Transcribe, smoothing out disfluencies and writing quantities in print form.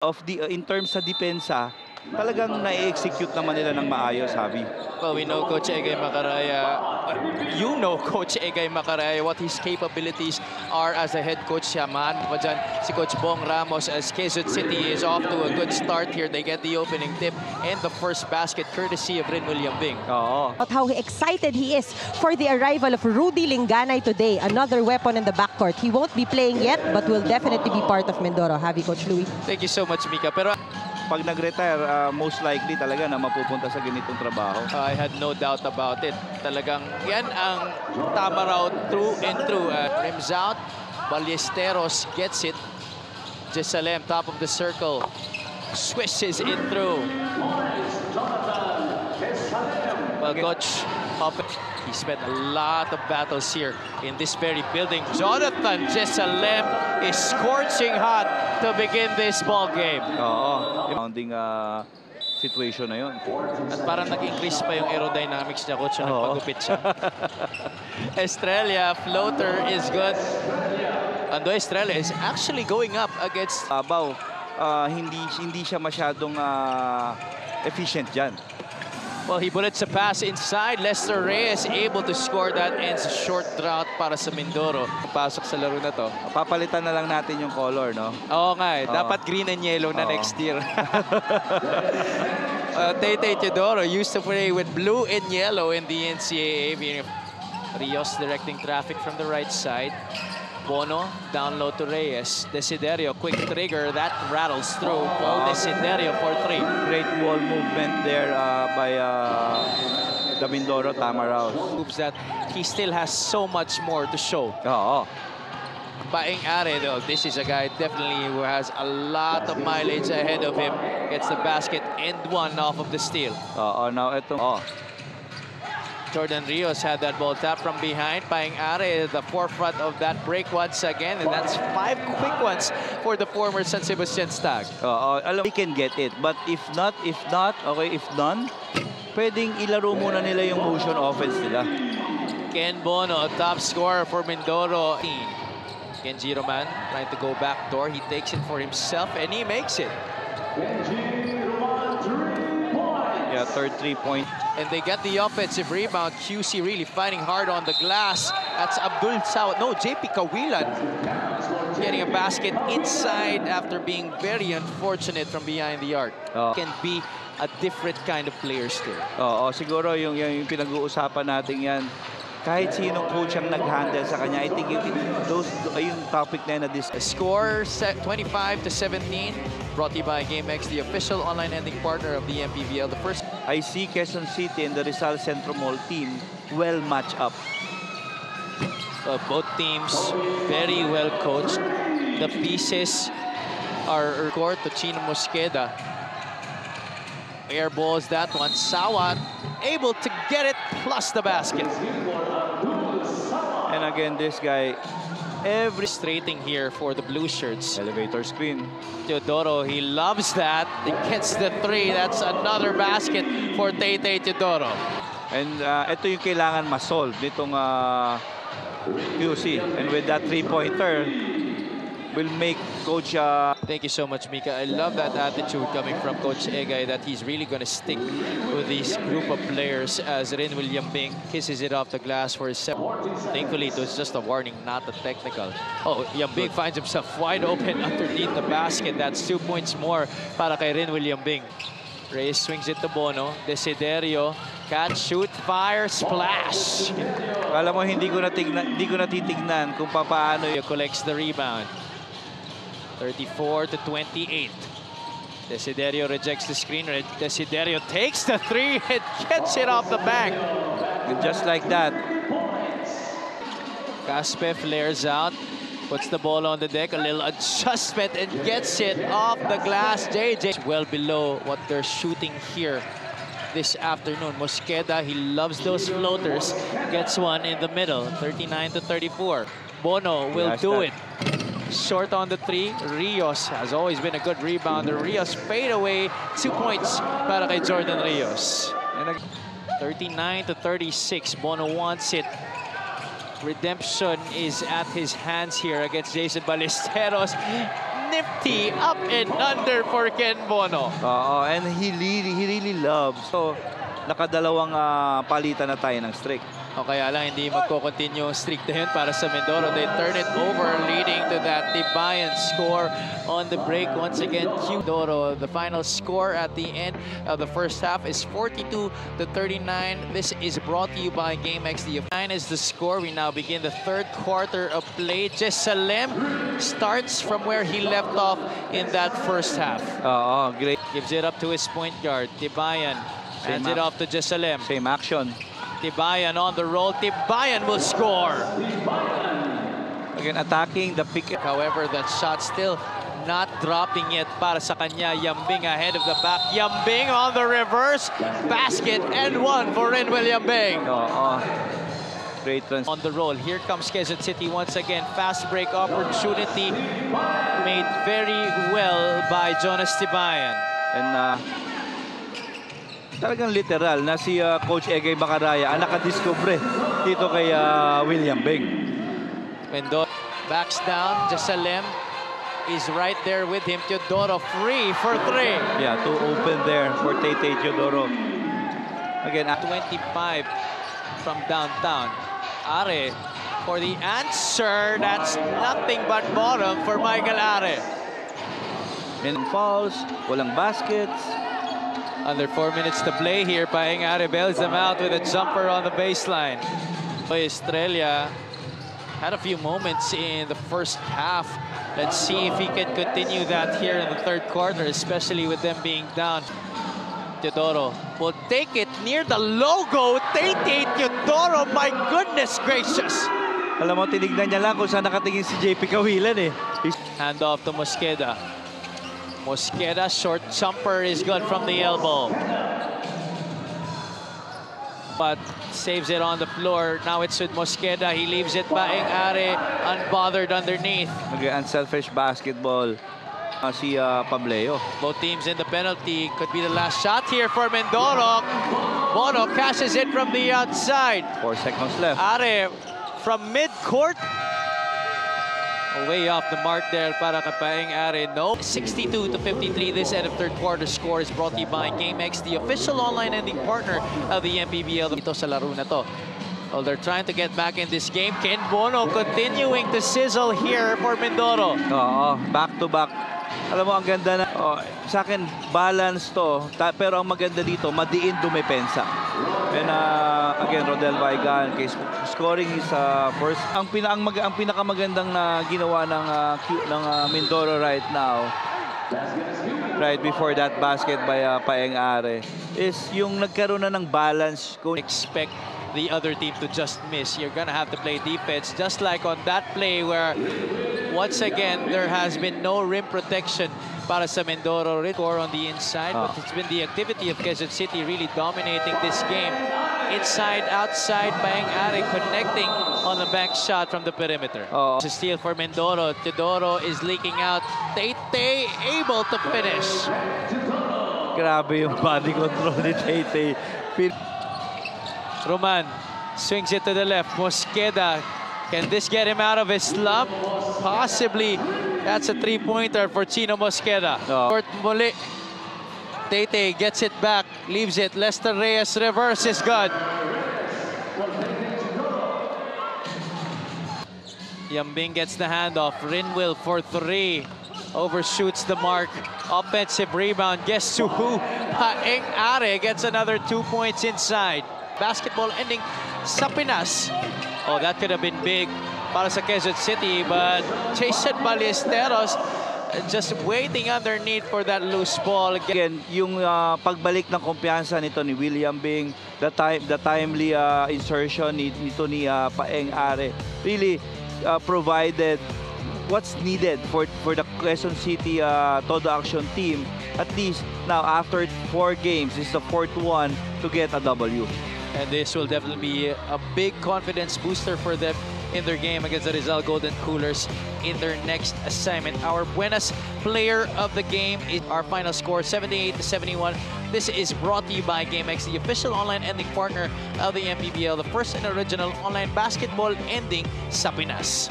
of the in terms sa depensa, talagang na-execute naman nila ng maayos, Javi. Well, we know Coach Egay Macaraya. You know Coach Egay Macaraya, what his capabilities are as a head coach. Samahan pa dyan si Coach Bong Ramos as Quezon City is off to a good start here. They get the opening tip and the first basket courtesy of Rin William Bing. Oo. About how excited he is for the arrival of Rudy Linganay today. Another weapon in the backcourt. He won't be playing yet, but will definitely be part of Mindoro. Javi, Coach Louie. Thank you so much, Mika. Pero Pag nag-retire, most likely talaga na mapupunta sa ganitong trabaho. I had no doubt about it. Talagang yan ang tama route through and through. Rims out. Ballesteros gets it. Jesalem, top of the circle. Swishes it through. Well, Coach Puppet, he spent a lot of battles here in this very building. Jonathan Jesalem is scorching hot to begin this ball game. Oo. Founding situation na yun. At parang nag-increase pa yung aerodynamics niya, Coach, nung pagupit siya. Estrella, floater is good. Ando Estrella is actually going up against... Abaw, hindi siya masyadong efficient dyan. Well, he bullets a pass inside. Lester Reyes able to score that, ends a short drought para sa Mindoro. Pasok sa laro na to. Papalitan na lang natin yung color, no? Oo nga eh. Dapat green and yellow na next year. Taytay Teodoro used to play with blue and yellow in the NCAA. Rios directing traffic from the right side. Bono, down low to Reyes. Desiderio, quick trigger. That rattles through. Desiderio for three. Great ball movement there by the Mindoro Tamaraw. Proves that he still has so much more to show. Oo. Paing Are, though, this is a guy definitely who has a lot of mileage ahead of him. Gets the basket and one off of the steal. Oo, now ito. Jordan Rios had that ball tapped from behind. Paing Are at the forefront of that break once again. And that's 5 quick ones for the former San Sebastian Stag. Oo, alam, he can get it. But if not, okay, if none, pwedeng ilaro muna nila yung motion offense nila. Ken Bono, top scorer for Mindoro. Kenji Roman trying to go back door. He takes it for himself and he makes it. Yeah, third 3-point. And they get the offensive rebound. QC really fighting hard on the glass. That's Abdul Sawat. No, JP Kawilan getting a basket inside after being very unfortunate from behind the arc. Can be a different kind of player still. Oo, siguro yung pinag-uusapan natin yan. Kahit sinong coach ang nag-handle sa kanya, I think yung topic na yun na this. Score set 25-17. Brought to you by GameX, the official online ending partner of the MPBL. The first. I see Quezon City and the Rizal Centro Mall team well matched up. Both teams very well coached. The pieces are court to Chino Mosqueda. Air balls that one. Sawat able to get it plus the basket. And again, this guy, Frustrating here for the blue shirts. Elevator screen. Teodoro, he loves that. He gets the three. That's another basket for Taytay Teodoro. And ito yung kailangan ma-solve nitong QC. And with that three-pointer, will make Coach... Thank you so much, Mika. I love that attitude coming from Coach Egay that he's really going to stick with this group of players as Rin William Bing kisses it off the glass for his seven. Thankfully, it was just a warning, not a technical. Oh, Yambing finds himself wide open underneath the basket. That's 2 points more para kay Rin William Bing. Reyes swings it to Bono. Desiderio, catch, shoot, fire, splash. Alam mo, hindi ko natitignan kung paano. Collects the rebound. 34-28. Desiderio rejects the screen. Desiderio takes the three and gets it off the bank. And just like that. Caspe flares out, puts the ball on the deck, a little adjustment and gets it off the glass. JJ well below what they're shooting here this afternoon. Mosqueda, he loves those floaters. Gets one in the middle, 39-34. Bono will do it. Short on the three. Rios has always been a good rebounder. Rios fade away. 2 points para kay Jordan Rios. 39-36. Bono wants it. Redemption is at his hands here against Jason Ballesteros. nifty up and under for Ken Bono. And he really loves. So, nakadalawang palitan na tayo ng streak. O kaya lang hindi magko-continue yung streak na yun para sa Mindoro. They turn it over, leading to that Tibayan score on the break. Once again, Mindoro, the final score at the end of the first half is 42-39. This is brought to you by GameX. The 9 is the score. We now begin the third quarter of play. Jesalem starts from where he left off in that first half. Great. Gives it up to his point guard, Tibayan. Hands it off to Jesalem. Same action. Tibayan on the roll. Tibayan will score. Again, attacking the pick. However, that shot still not dropping yet para sa kanya. Yambing ahead of the back. Yambing on the reverse. Basket and one for Renwell Yambing. Great runs. On the roll. Here comes Quezon City once again. Fast break opportunity made very well by Jonas Tibayan. And talagang literal na si Coach Egay Bacaraya ang nakadiscover dito kay William Bing. Mendoro backs down. Jesalem is right there with him. Teodoro free for three. Yeah, too open there for Tete Teodoro. Again, 25 from downtown. Are for the answer. That's nothing but bottom for Michael Are. And fouls, walang baskets. Under 4 minutes to play here. Paeng Are bails them out with a jumper on the baseline. Estrella had a few moments in the first half. Let's see if he can continue that here in the third quarter, especially with them being down. Teodoro will take it near the logo. Tete Teodoro, my goodness gracious. Alam mo, tinignan niya lang kung saan nakatingin si JP Kawilan eh. Hand off to Mosqueda. Mosqueda, short jumper is good from the elbow. But saves it on the floor. Now it's with Mosqueda. He leaves it Paeng Are unbothered underneath. Unselfish basketball. Si Pableo. Both teams in the penalty. Could be the last shot here for Mindoro. Bono cashes it from the outside. 4 seconds left. Are from mid-court. Way off the mark there para kay Paeng Are. No. 62-53. This end of third quarter score is brought to you by GameX, the official online ending partner of the MPBL. Ito sa laro na to. Well, they're trying to get back in this game. Ken Bono continuing to sizzle here for Mindoro. Back to back. Alam mo, ang ganda na. Sa akin, balance to. Pero ang maganda dito, madiin dumepensa. And again, Rodel Vaigan, scoring is first. Ang pinakamagandang na ginawa ng Mindoro right now, right before that basket by Paeng Are, is yung nagkaroon na ng balance. Expect the other team to just miss. You're gonna have to play defense, just like on that play where once again there has been no rim protection para sa Mindoro. Score on the inside, but it's been the activity of Quezon City really dominating this game. Inside, outside, Paeng Are connecting on the back shot from the perimeter. To steal for Mindoro. Teodoro is leaking out. Tete able to finish. Grabe yung body control ni Tete. Roman swings it to the left. Mosqueda, can this get him out of his slump? Possibly. That's a three-pointer for Chino Mosqueda. Court muli. Tete gets it back, leaves it. Lester Reyes reverse is good. Yambing gets the handoff. Renwell for three. Overshoots the mark. Offensive rebound. Guess who? Paeng Are gets another 2 points inside. Basketball ending sa Pinas. Oh, that could have been big para sa Quezon City, but Jason Ballesteros just waiting underneath for that loose ball. Again, yung pagbalik ng kumpiyansa nito ni William Bing, the timely insertion nito ni Paeng Are really provided what's needed for the Quezon City Todo Action team. At least now after 4 games, this is the 4th one to get a W. And this will definitely be a big confidence booster for them in their game against the Rizal Golden Coolers in their next assignment. Our Buenas player of the game is our final score, 78-71. This is brought to you by GameX, the official online ending partner of the MPBL, the first and original online basketball ending sa Pinas.